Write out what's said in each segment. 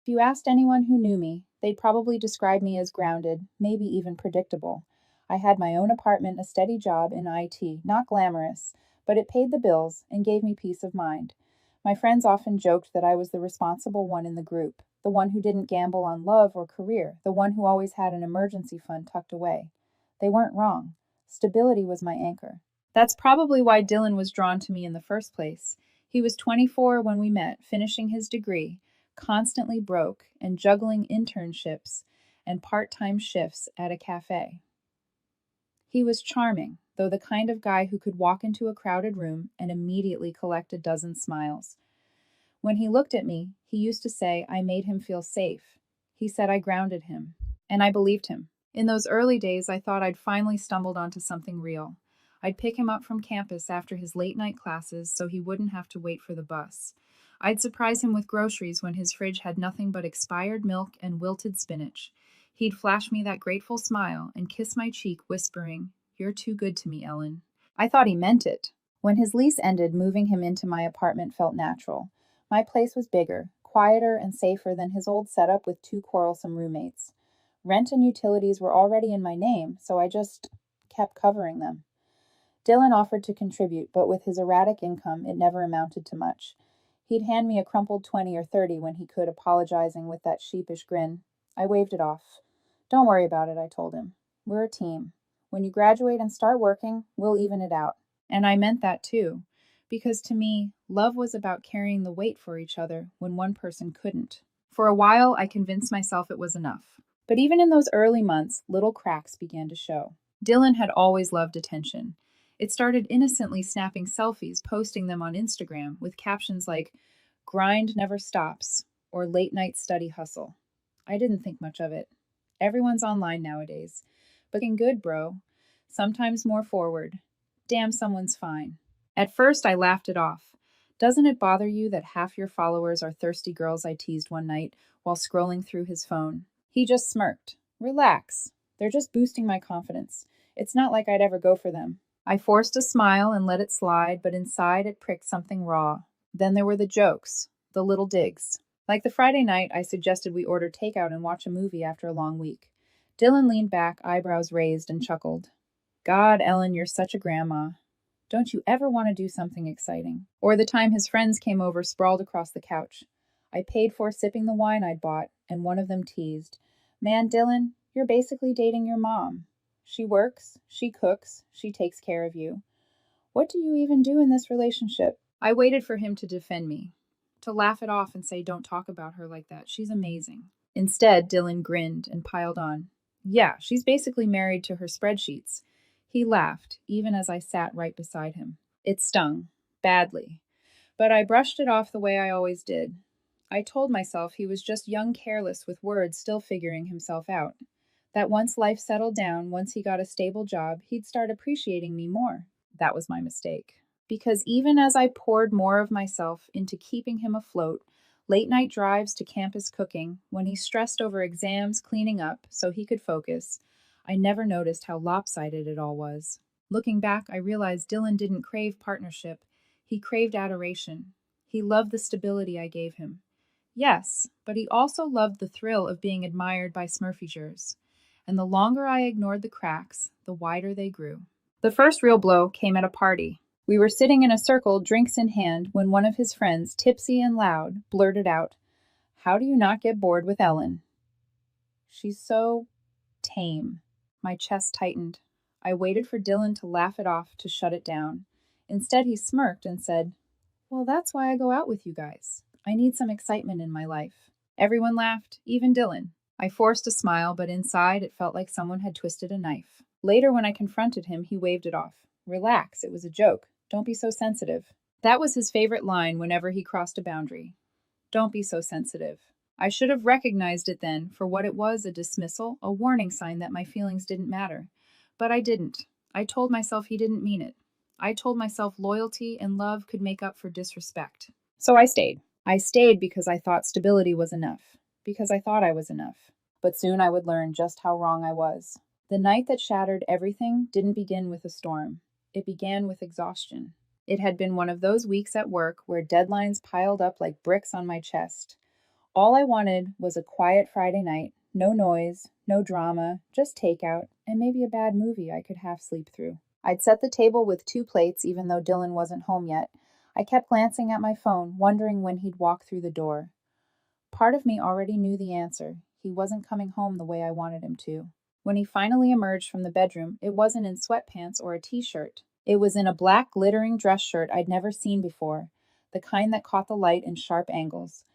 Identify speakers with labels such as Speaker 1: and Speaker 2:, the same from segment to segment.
Speaker 1: you asked anyone who knew me, they'd probably describe me as grounded, maybe even predictable. I had my own apartment, a steady job in IT, not glamorous, but it paid the bills and gave me peace of mind. My friends often joked that I was the responsible one in the group, the one who didn't gamble on love or career, the one who always had an emergency fund tucked away. They weren't wrong. Stability was my anchor. That's probably why Dylan was drawn to me in the first place. He was 24 when we met, finishing his degree, constantly broke, and juggling internships and part-time shifts at a cafe. He was charming, though the kind of guy who could walk into a crowded room and immediately collect a dozen smiles. When he looked at me, he used to say I made him feel safe. He said I grounded him, and I believed him. In those early days, I thought I'd finally stumbled onto something real. I'd pick him up from campus after his late-night classes so he wouldn't have to wait for the bus. I'd surprise him with groceries when his fridge had nothing but expired milk and wilted spinach. He'd flash me that grateful smile and kiss my cheek, whispering, "You're too good to me, Ellen." I thought he meant it. When his lease ended, moving him into my apartment felt natural. My place was bigger, quieter, and safer than his old setup with two quarrelsome roommates. Rent and utilities were already in my name, so I just kept covering them. Dylan offered to contribute, but with his erratic income, it never amounted to much. He'd hand me a crumpled 20 or 30 when he could, apologizing with that sheepish grin. I waved it off. "Don't worry about it," I told him. "We're a team. When you graduate and start working, we'll even it out." And I meant that too, because to me, love was about carrying the weight for each other when one person couldn't. For a while, I convinced myself it was enough. But even in those early months, little cracks began to show. Dylan had always loved attention. It started innocently snapping selfies, posting them on Instagram with captions like, "Grind never stops," or "Late night study hustle." I didn't think much of it. Everyone's online nowadays. But looking good, bro. Sometimes more forward. Damn, someone's fine. At first, I laughed it off. "Doesn't it bother you that half your followers are thirsty girls?" I teased one night while scrolling through his phone. He just smirked. "Relax. They're just boosting my confidence. It's not like I'd ever go for them." I forced a smile and let it slide, but inside it pricked something raw. Then there were the jokes, the little digs. Like the Friday night I suggested we order takeout and watch a movie after a long week. Dylan leaned back, eyebrows raised, and chuckled. "God, Ellen, you're such a grandma. Don't you ever want to do something exciting?" Or the time his friends came over sprawled across the couch. I paid for sipping the wine I'd bought, and one of them teased, "Man, Dylan, you're basically dating your mom. She works, she cooks, she takes care of you. What do you even do in this relationship?" I waited for him to defend me, to laugh it off and say, "Don't talk about her like that. She's amazing." Instead, Dylan grinned and piled on, "Yeah, she's basically married to her spreadsheets." He laughed, even as I sat right beside him. It stung, badly, but I brushed it off the way I always did. I told myself he was just young, careless with words, still figuring himself out. That once life settled down, once he got a stable job, he'd start appreciating me more. That was my mistake. Because even as I poured more of myself into keeping him afloat, late night drives to campus cooking, when he stressed over exams, cleaning up so he could focus, I never noticed how lopsided it all was. Looking back, I realized Dylan didn't crave partnership. He craved adoration. He loved the stability I gave him. Yes, but he also loved the thrill of being admired by Smurfyjers. And the longer I ignored the cracks, the wider they grew. The first real blow came at a party. We were sitting in a circle, drinks in hand, when one of his friends, tipsy and loud, blurted out, "How do you not get bored with Ellen? She's so tame." My chest tightened. I waited for Dylan to laugh it off, to shut it down. Instead, he smirked and said, "Well, that's why I go out with you guys. I need some excitement in my life." Everyone laughed, even Dylan. I forced a smile, but inside it felt like someone had twisted a knife. Later, when I confronted him, he waved it off. "Relax, it was a joke. Don't be so sensitive." That was his favorite line whenever he crossed a boundary. "Don't be so sensitive." I should have recognized it then for what it was, a dismissal, a warning sign that my feelings didn't matter. But I didn't. I told myself he didn't mean it. I told myself loyalty and love could make up for disrespect. So I stayed. I stayed because I thought stability was enough. Because I thought I was enough. But soon I would learn just how wrong I was. The night that shattered everything didn't begin with a storm. It began with exhaustion. It had been one of those weeks at work where deadlines piled up like bricks on my chest. All I wanted was a quiet Friday night, no noise, no drama, just takeout, and maybe a bad movie I could half sleep through. I'd set the table with 2 plates even though Dylan wasn't home yet. I kept glancing at my phone, wondering when he'd walk through the door. Part of me already knew the answer. He wasn't coming home the way I wanted him to. When he finally emerged from the bedroom, it wasn't in sweatpants or a t-shirt. It was in a black glittering dress shirt I'd never seen before, the kind that caught the light in sharp angles.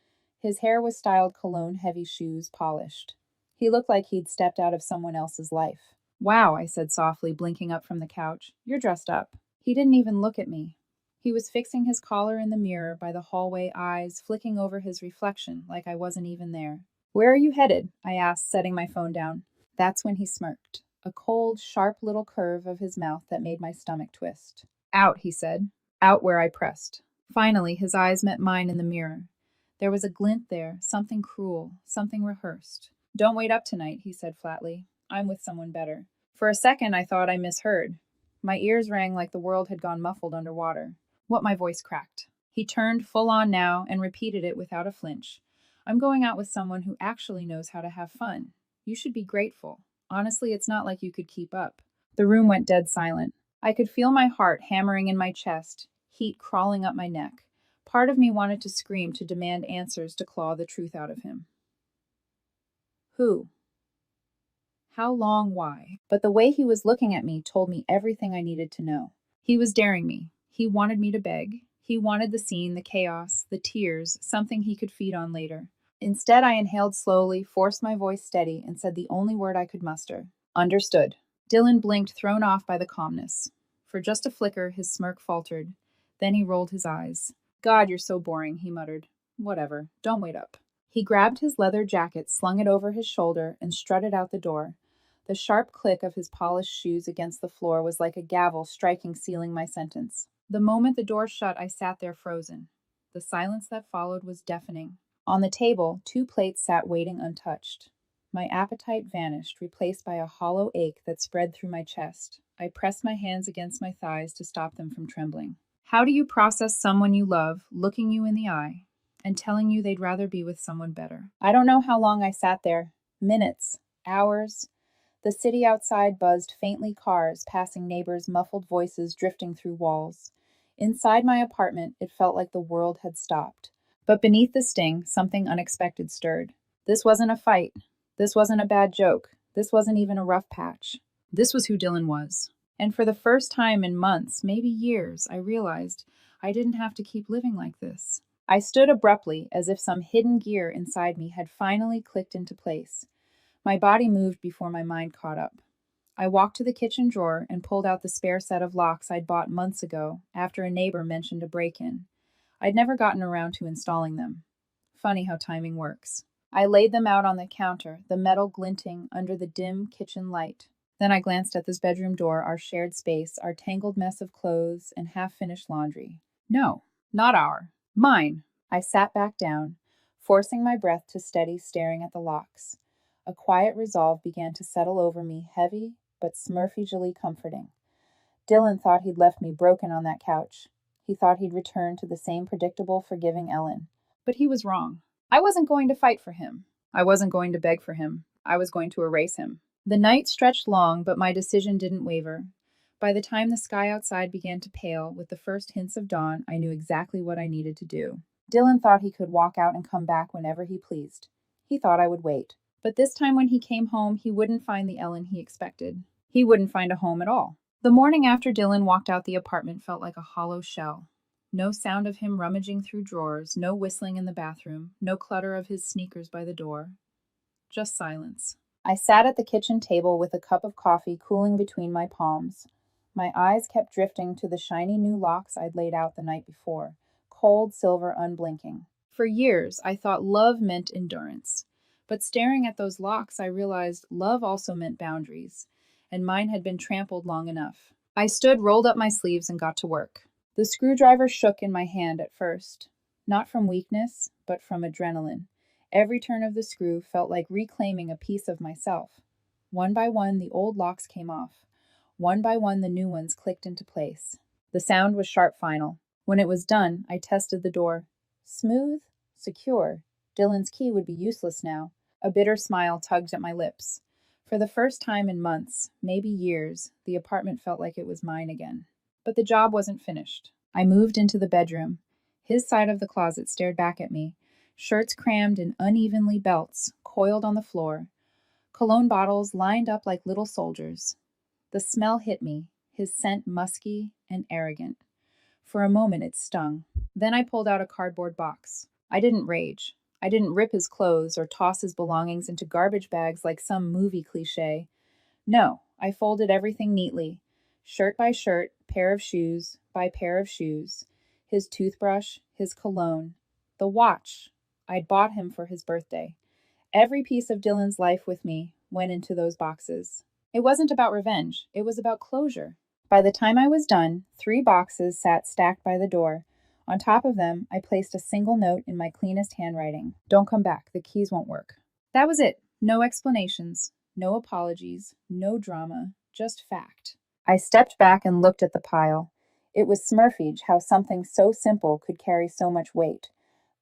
Speaker 1: His hair was styled cologne, heavy shoes, polished. He looked like he'd stepped out of someone else's life. Wow, I said softly, blinking up from the couch. You're dressed up. He didn't even look at me. He was fixing his collar in the mirror by the hallway eyes, flicking over his reflection like I wasn't even there. Where are you headed? I asked, setting my phone down. That's when he smirked, a cold, sharp little curve of his mouth that made my stomach twist. Out, he said. Out where I pressed. Finally, his eyes met mine in the mirror. There was a glint there, something cruel, something rehearsed. Don't wait up tonight, he said flatly. I'm with someone better. For a second, I thought I misheard. My ears rang like the world had gone muffled underwater. What my voice cracked. He turned full on now and repeated it without a flinch. I'm going out with someone who actually knows how to have fun. You should be grateful. Honestly, it's not like you could keep up. The room went dead silent. I could feel my heart hammering in my chest, heat crawling up my neck. Part of me wanted to scream, to demand answers, to claw the truth out of him. Who? How long? Why? But the way he was looking at me told me everything I needed to know. He was daring me. He wanted me to beg. He wanted the scene, the chaos, the tears, something he could feed on later. Instead, I inhaled slowly, forced my voice steady, and said the only word I could muster. Understood. Dylan blinked, thrown off by the calmness. For just a flicker, his smirk faltered. Then he rolled his eyes. God, you're so boring, he muttered. Whatever. Don't wait up. He grabbed his leather jacket, slung it over his shoulder, and strutted out the door. The sharp click of his polished shoes against the floor was like a gavel striking, sealing my sentence. The moment the door shut, I sat there frozen. The silence that followed was deafening. On the table, 2 plates sat waiting untouched. My appetite vanished, replaced by a hollow ache that spread through my chest. I pressed my hands against my thighs to stop them from trembling. How do you process someone you love looking you in the eye and telling you they'd rather be with someone better? I don't know how long I sat there. Minutes, hours. The city outside buzzed faintly, cars passing, neighbors' muffled voices drifting through walls. Inside my apartment, it felt like the world had stopped. But beneath the sting, something unexpected stirred. This wasn't a fight. This wasn't a bad joke. This wasn't even a rough patch. This was who Dylan was. And for the first time in months, maybe years, I realized I didn't have to keep living like this. I stood abruptly, as if some hidden gear inside me had finally clicked into place. My body moved before my mind caught up. I walked to the kitchen drawer and pulled out the spare set of locks I'd bought months ago after a neighbor mentioned a break-in. I'd never gotten around to installing them. Funny how timing works. I laid them out on the counter, the metal glinting under the dim kitchen light. Then I glanced at this bedroom door, our shared space, our tangled mess of clothes and half-finished laundry. No, not our. Mine. I sat back down, forcing my breath to steady, staring at the locks. A quiet resolve began to settle over me, heavy but smurfagely comforting. Dylan thought he'd left me broken on that couch. He thought he'd returned to the same predictable, forgiving Ellen. But he was wrong. I wasn't going to fight for him. I wasn't going to beg for him. I was going to erase him. The night stretched long, but my decision didn't waver. By the time the sky outside began to pale with the first hints of dawn, I knew exactly what I needed to do. Dylan thought he could walk out and come back whenever he pleased. He thought I would wait. But this time when he came home, he wouldn't find the Ellen he expected. He wouldn't find a home at all. The morning after Dylan walked out the apartment felt like a hollow shell. No sound of him rummaging through drawers, no whistling in the bathroom, no clutter of his sneakers by the door. Just silence. I sat at the kitchen table with a cup of coffee cooling between my palms. My eyes kept drifting to the shiny new locks I'd laid out the night before, cold silver unblinking. For years, I thought love meant endurance. But staring at those locks, I realized love also meant boundaries, and mine had been trampled long enough. I stood, rolled up my sleeves, and got to work. The screwdriver shook in my hand at first, not from weakness, but from adrenaline. Every turn of the screw felt like reclaiming a piece of myself. One by one, the old locks came off. One by one, the new ones clicked into place. The sound was sharp final. When it was done, I tested the door. Smooth, secure, Dylan's key would be useless now. A bitter smile tugged at my lips. For the first time in months, maybe years, the apartment felt like it was mine again. But the job wasn't finished. I moved into the bedroom. His side of the closet stared back at me, shirts crammed in unevenly belts, coiled on the floor, cologne bottles lined up like little soldiers. The smell hit me, his scent musky and arrogant. For a moment it stung. Then I pulled out a cardboard box. I didn't rage. I didn't rip his clothes or toss his belongings into garbage bags like some movie cliche. No, I folded everything neatly. Shirt by shirt, pair of shoes by pair of shoes. His toothbrush, his cologne, the watch I'd bought him for his birthday. Every piece of Dylan's life with me went into those boxes. It wasn't about revenge, it was about closure. By the time I was done, 3 boxes sat stacked by the door. On top of them, I placed a single note in my cleanest handwriting. Don't come back, the keys won't work. That was it. No explanations, no apologies, no drama, just fact. I stepped back and looked at the pile. It was Smurfage how something so simple could carry so much weight.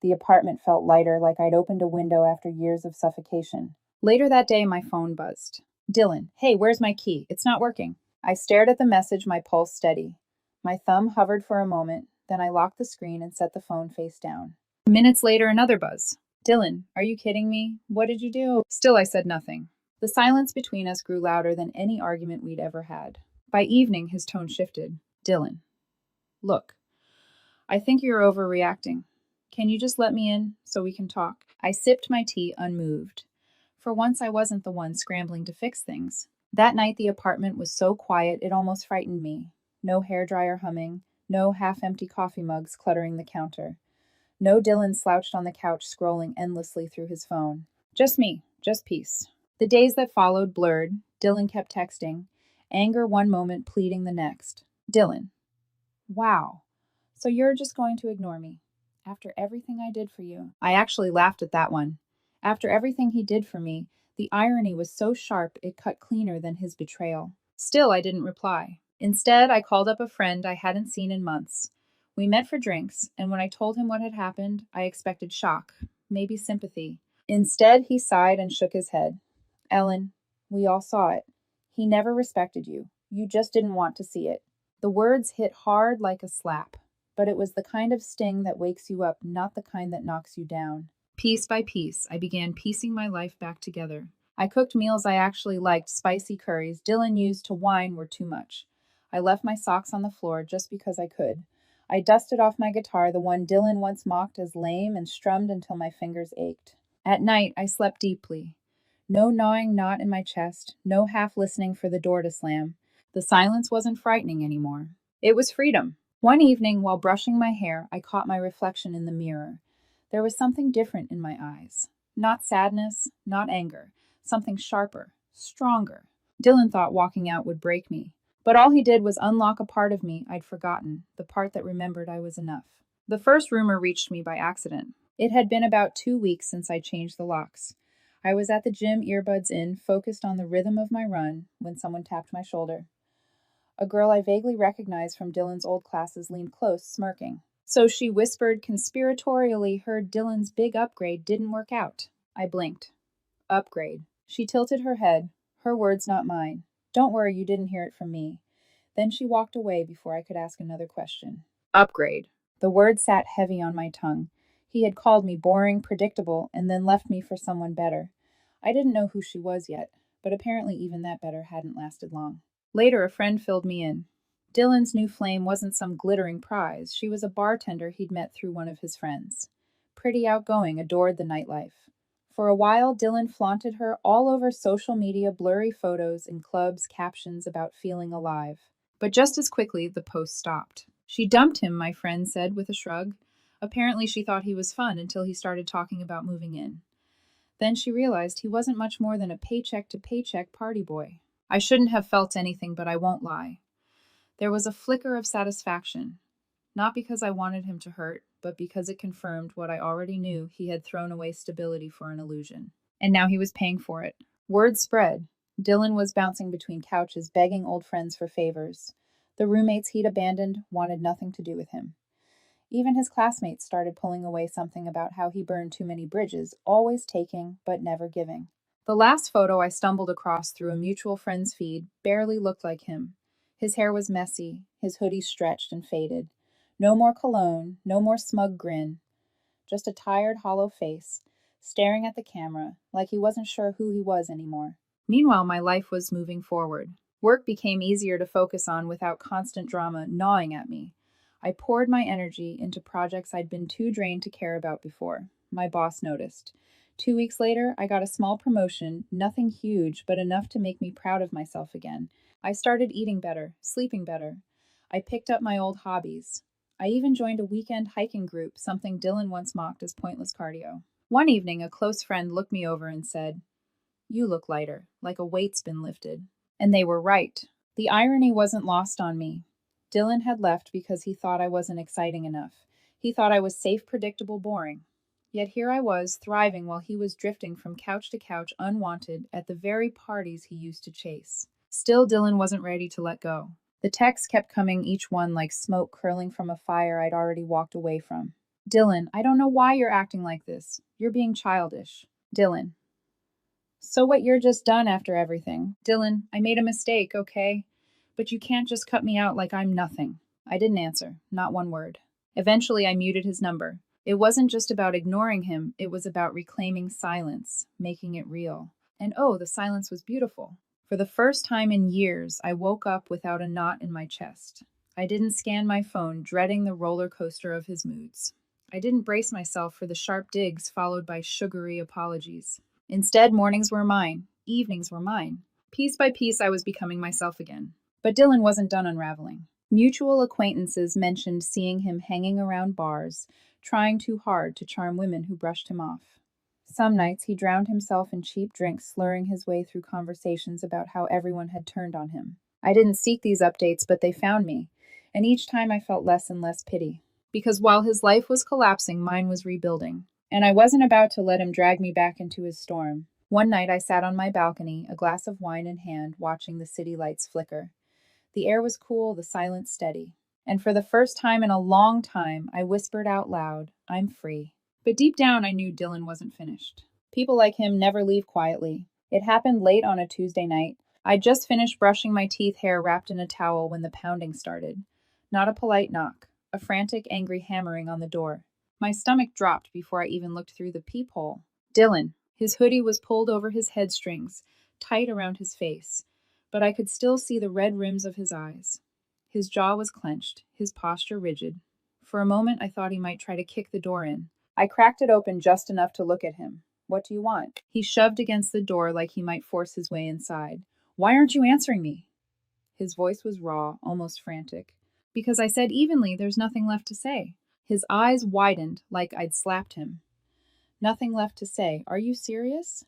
Speaker 1: The apartment felt lighter, like I'd opened a window after years of suffocation. Later that day, my phone buzzed. Dylan, hey, where's my key? It's not working. I stared at the message, my pulse steady. My thumb hovered for a moment, then I locked the screen and set the phone face down. Minutes later, another buzz. Dylan, are you kidding me? What did you do? Still, I said nothing. The silence between us grew louder than any argument we'd ever had. By evening, his tone shifted. Dylan, look, I think you're overreacting. Can you just let me in so we can talk? I sipped my tea unmoved. For once, I wasn't the one scrambling to fix things. That night, the apartment was so quiet it almost frightened me. No hairdryer humming, no half-empty coffee mugs cluttering the counter. No Dylan slouched on the couch scrolling endlessly through his phone. Just me, just peace. The days that followed blurred. Dylan kept texting, anger one moment, pleading the next. Dylan, wow, so you're just going to ignore me? After everything I did for you. I actually laughed at that one. After everything he did for me, the irony was so sharp it cut cleaner than his betrayal. Still, I didn't reply. Instead, I called up a friend I hadn't seen in months. We met for drinks, and when I told him what had happened, I expected shock, maybe sympathy. Instead, he sighed and shook his head. Ellen, we all saw it. He never respected you. You just didn't want to see it. The words hit hard like a slap, but it was the kind of sting that wakes you up, not the kind that knocks you down. Piece by piece, I began piecing my life back together. I cooked meals I actually liked. Spicy curries Dylan used to whine were too much. I left my socks on the floor just because I could. I dusted off my guitar, the one Dylan once mocked as lame, and strummed until my fingers ached. At night, I slept deeply. No gnawing knot in my chest, no half listening for the door to slam. The silence wasn't frightening anymore. It was freedom. One evening, while brushing my hair, I caught my reflection in the mirror. There was something different in my eyes. Not sadness, not anger. Something sharper, stronger. Dylan thought walking out would break me. But all he did was unlock a part of me I'd forgotten, the part that remembered I was enough. The first rumor reached me by accident. It had been about 2 weeks since I changed the locks. I was at the gym, earbuds in, focused on the rhythm of my run, when someone tapped my shoulder. A girl I vaguely recognized from Dylan's old classes leaned close, smirking. So she whispered conspiratorially heard Dylan's big upgrade didn't work out. I blinked. Upgrade. She tilted her head, her words not mine. Don't worry, you didn't hear it from me. Then she walked away before I could ask another question. Upgrade. The word sat heavy on my tongue. He had called me boring, predictable, and then left me for someone better. I didn't know who she was yet, but apparently even that better hadn't lasted long. Later, a friend filled me in. Dylan's new flame wasn't some glittering prize. She was a bartender he'd met through one of his friends. Pretty outgoing, adored the nightlife. For a while, Dylan flaunted her all over social media, blurry photos in clubs, captions about feeling alive. But just as quickly, the post stopped. She dumped him, my friend said with a shrug. Apparently she thought he was fun until he started talking about moving in. Then she realized he wasn't much more than a paycheck-to-paycheck party boy. I shouldn't have felt anything, but I won't lie. There was a flicker of satisfaction. Not because I wanted him to hurt, but because it confirmed what I already knew: he had thrown away stability for an illusion. And now he was paying for it. Word spread. Dylan was bouncing between couches, begging old friends for favors. The roommates he'd abandoned wanted nothing to do with him. Even his classmates started pulling away something about how he burned too many bridges, always taking but never giving. The last photo I stumbled across through a mutual friend's feed barely looked like him. His hair was messy, his hoodie stretched and faded. No more cologne, no more smug grin, just a tired, hollow face, staring at the camera like he wasn't sure who he was anymore. Meanwhile, my life was moving forward. Work became easier to focus on without constant drama gnawing at me. I poured my energy into projects I'd been too drained to care about before. My boss noticed. 2 weeks later, I got a small promotion, nothing huge, but enough to make me proud of myself again. I started eating better, sleeping better. I picked up my old hobbies. I even joined a weekend hiking group, something Dylan once mocked as pointless cardio. One evening, a close friend looked me over and said, "You look lighter, like a weight's been lifted." And they were right. The irony wasn't lost on me. Dylan had left because he thought I wasn't exciting enough. He thought I was safe, predictable, boring. Yet here I was, thriving while he was drifting from couch to couch unwanted at the very parties he used to chase. Still, Dylan wasn't ready to let go. The texts kept coming, each one like smoke curling from a fire I'd already walked away from. "Dylan, I don't know why you're acting like this. You're being childish." Dylan, "So what, you're just done after everything?" Dylan, "I made a mistake, okay? But you can't just cut me out like I'm nothing." I didn't answer, not one word. Eventually, I muted his number. It wasn't just about ignoring him, it was about reclaiming silence, making it real. And oh, the silence was beautiful. For the first time in years, I woke up without a knot in my chest. I didn't scan my phone, dreading the roller coaster of his moods. I didn't brace myself for the sharp digs followed by sugary apologies. Instead, mornings were mine, evenings were mine. Piece by piece, I was becoming myself again. But Dylan wasn't done unraveling. Mutual acquaintances mentioned seeing him hanging around bars, trying too hard to charm women who brushed him off. Some nights he drowned himself in cheap drinks, slurring his way through conversations about how everyone had turned on him. I didn't seek these updates, but they found me, and each time I felt less and less pity. Because while his life was collapsing, mine was rebuilding. And I wasn't about to let him drag me back into his storm. One night I sat on my balcony, a glass of wine in hand, watching the city lights flicker. The air was cool, the silence steady. And for the first time in a long time, I whispered out loud, "I'm free." But deep down, I knew Dylan wasn't finished. People like him never leave quietly. It happened late on a Tuesday night. I'd just finished brushing my teeth, hair wrapped in a towel, when the pounding started. Not a polite knock, a frantic, angry hammering on the door. My stomach dropped before I even looked through the peephole. Dylan. His hoodie was pulled over his head strings, tight around his face, but I could still see the red rims of his eyes. His jaw was clenched, his posture rigid. For a moment, I thought he might try to kick the door in. I cracked it open just enough to look at him. "What do you want?" He shoved against the door like he might force his way inside. "Why aren't you answering me?" His voice was raw, almost frantic. "Because I said evenly, there's nothing left to say." His eyes widened like I'd slapped him. "Nothing left to say. Are you serious?"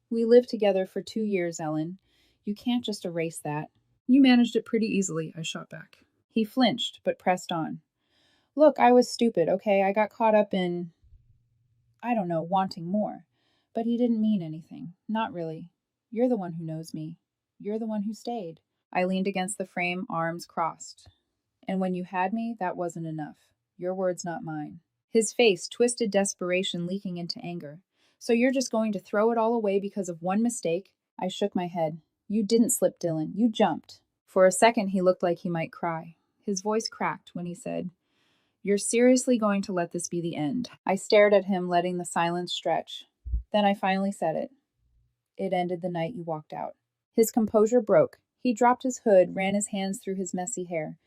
Speaker 1: "We lived together for 2 years, Ellen. You can't just erase that." "You managed it pretty easily," I shot back. He flinched, but pressed on. "Look, I was stupid, okay? I got caught up in, I don't know, wanting more. But he didn't mean anything. Not really. You're the one who knows me. You're the one who stayed." I leaned against the frame, arms crossed. "And when you had me, that wasn't enough. Your words, not mine." His face, twisted desperation leaking into anger. "So you're just going to throw it all away because of one mistake?" I shook my head. "You didn't slip, Dylan. You jumped." For a second, he looked like he might cry. His voice cracked when he said, "You're seriously going to let this be the end?" I stared at him, letting the silence stretch. Then I finally said it. "It ended the night you walked out." His composure broke. He dropped his hood, ran his hands through his messy hair.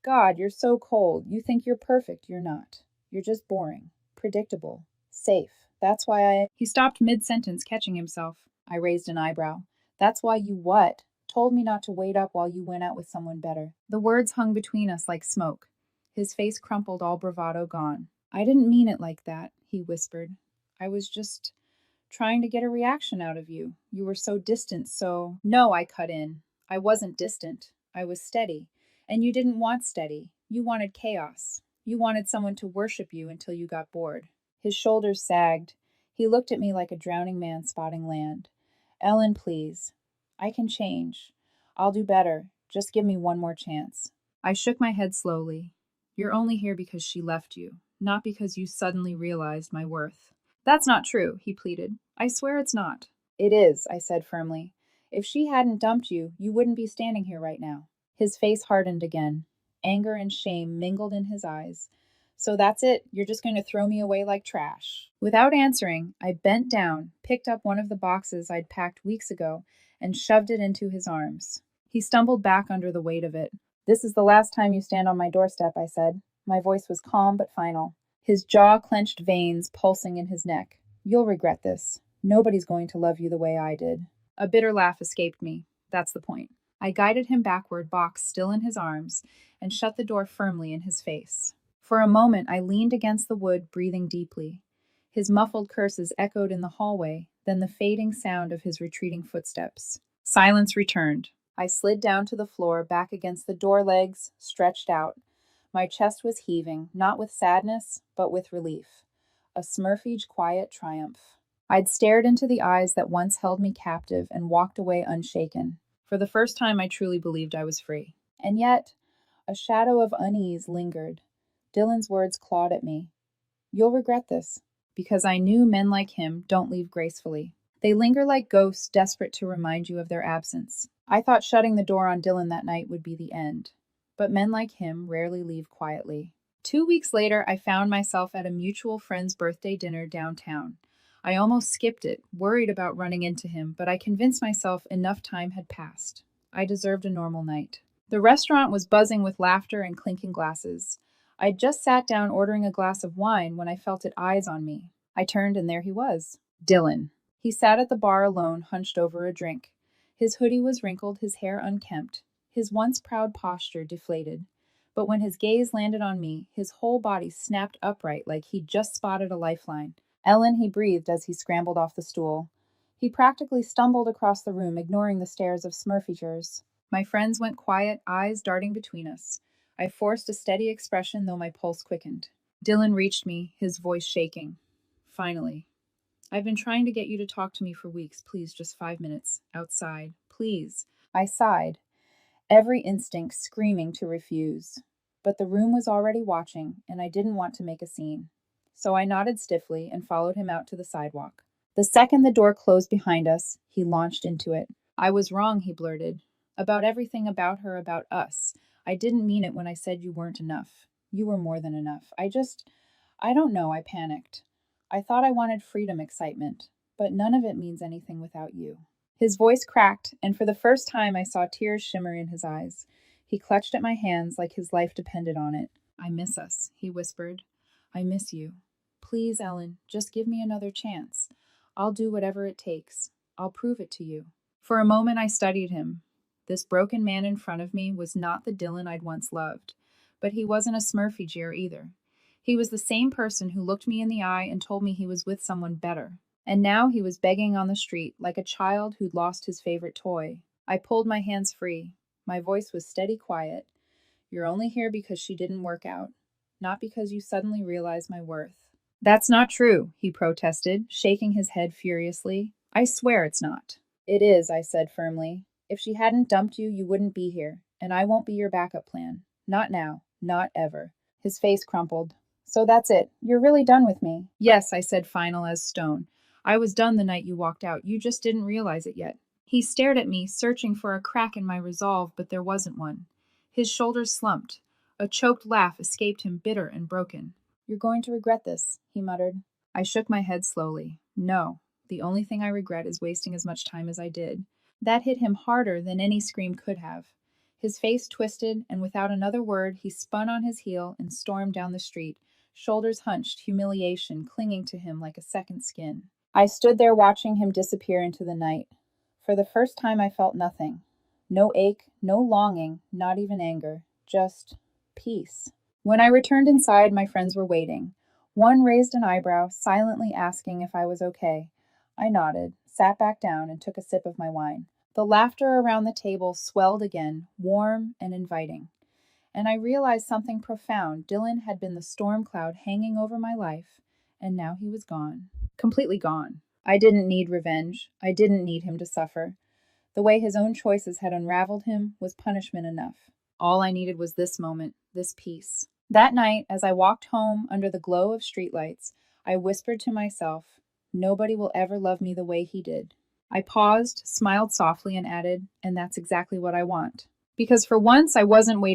Speaker 1: "God, you're so cold. You think you're perfect. You're not. You're just boring, predictable, safe. That's why I—" He stopped mid-sentence, catching himself. I raised an eyebrow. "That's why you what? Told me not to wait up while you went out with someone better." The words hung between us like smoke. His face crumpled, all bravado gone. "I didn't mean it like that," he whispered. "I was just trying to get a reaction out of you. You were so distant, so—" "No," I cut in. "I wasn't distant. I was steady. And you didn't want steady. You wanted chaos. You wanted someone to worship you until you got bored." His shoulders sagged. He looked at me like a drowning man spotting land. "Ellen, please. I can change. I'll do better. Just give me one more chance." I shook my head slowly. "You're only here because she left you. not because you suddenly realized my worth. That's not true, he pleaded. I swear it's not. It is, I said firmly. If she hadn't dumped you, you wouldn't be standing here right now. His face hardened again. Anger and shame mingled in his eyes. So that's it, you're just going to throw me away like trash. Without answering, I bent down, picked up one of the boxes I'd packed weeks ago, and shoved it into his arms. He stumbled back under the weight of it. This is the last time you stand on my doorstep, I said. My voice was calm but final. His jaw-clenched veins pulsing in his neck. You'll regret this. Nobody's going to love you the way I did. A bitter laugh escaped me. That's the point. I guided him backward, box still in his arms, and shut the door firmly in his face. For a moment, I leaned against the wood, breathing deeply. His muffled curses echoed in the hallway, then the fading sound of his retreating footsteps. Silence returned. I slid down to the floor, back against the door legs, stretched out. My chest was heaving, not with sadness, but with relief. A Smurfage quiet triumph. I'd stared into the eyes that once held me captive and walked away unshaken. For the first time, I truly believed I was free. And yet, a shadow of unease lingered. Dylan's words clawed at me. You'll regret this. Because I knew men like him don't leave gracefully. They linger like ghosts, desperate to remind you of their absence. I thought shutting the door on Dylan that night would be the end. But men like him rarely leave quietly. 2 weeks later, I found myself at a mutual friend's birthday dinner downtown. I almost skipped it, worried about running into him, but I convinced myself enough time had passed. I deserved a normal night. The restaurant was buzzing with laughter and clinking glasses. I'd just sat down ordering a glass of wine when I felt it eyes on me. I turned and there he was. Dylan. He sat at the bar alone, hunched over a drink. His hoodie was wrinkled, his hair unkempt, his once proud posture deflated. But when his gaze landed on me, his whole body snapped upright like he'd just spotted a lifeline. Ellen, he breathed as he scrambled off the stool. He practically stumbled across the room, ignoring the stares of Smurfagers. My friends went quiet, eyes darting between us. I forced a steady expression, though my pulse quickened. Dylan reached me, his voice shaking. Finally. I've been trying to get you to talk to me for weeks. Please, just 5 minutes. Outside. Please. I sighed, every instinct screaming to refuse. But the room was already watching, and I didn't want to make a scene. So I nodded stiffly and followed him out to the sidewalk. The second the door closed behind us, he launched into it. I was wrong, he blurted. About everything about her, about us. I didn't mean it when I said you weren't enough. You were more than enough. I don't know, I panicked. I thought I wanted freedom, excitement, but none of it means anything without you. His voice cracked, and for the first time I saw tears shimmer in his eyes. He clutched at my hands like his life depended on it. I miss us, he whispered. I miss you. Please, Ellen, just give me another chance. I'll do whatever it takes. I'll prove it to you. For a moment I studied him. This broken man in front of me was not the Dylan I'd once loved, but he wasn't a Smurfy either. He was the same person who looked me in the eye and told me he was with someone better. And now he was begging on the street like a child who'd lost his favorite toy. I pulled my hands free. My voice was steady quiet. You're only here because she didn't work out, not because you suddenly realized my worth. That's not true, he protested, shaking his head furiously. I swear it's not. It is, I said firmly. If she hadn't dumped you, you wouldn't be here, and I won't be your backup plan. Not now, not ever. His face crumpled. So that's it. You're really done with me. Yes, I said, final as stone. I was done the night you walked out. You just didn't realize it yet. He stared at me, searching for a crack in my resolve, but there wasn't one. His shoulders slumped. A choked laugh escaped him, bitter and broken. You're going to regret this, he muttered. I shook my head slowly. No, the only thing I regret is wasting as much time as I did. That hit him harder than any scream could have. His face twisted, and without another word, he spun on his heel and stormed down the street, shoulders hunched, humiliation clinging to him like a second skin. I stood there watching him disappear into the night. For the first time I felt nothing. No ache, no longing, not even anger. Just peace. When I returned inside, my friends were waiting. One raised an eyebrow, silently asking if I was okay. I nodded, sat back down, and took a sip of my wine. The laughter around the table swelled again, warm and inviting. And I realized something profound. Dylan had been the storm cloud hanging over my life, and now he was gone. Completely gone. I didn't need revenge. I didn't need him to suffer. The way his own choices had unraveled him was punishment enough. All I needed was this moment, this peace. That night, as I walked home under the glow of streetlights, I whispered to myself, "Nobody will ever love me the way he did." I paused, smiled softly, and added, "And that's exactly what I want." Because for once I wasn't waiting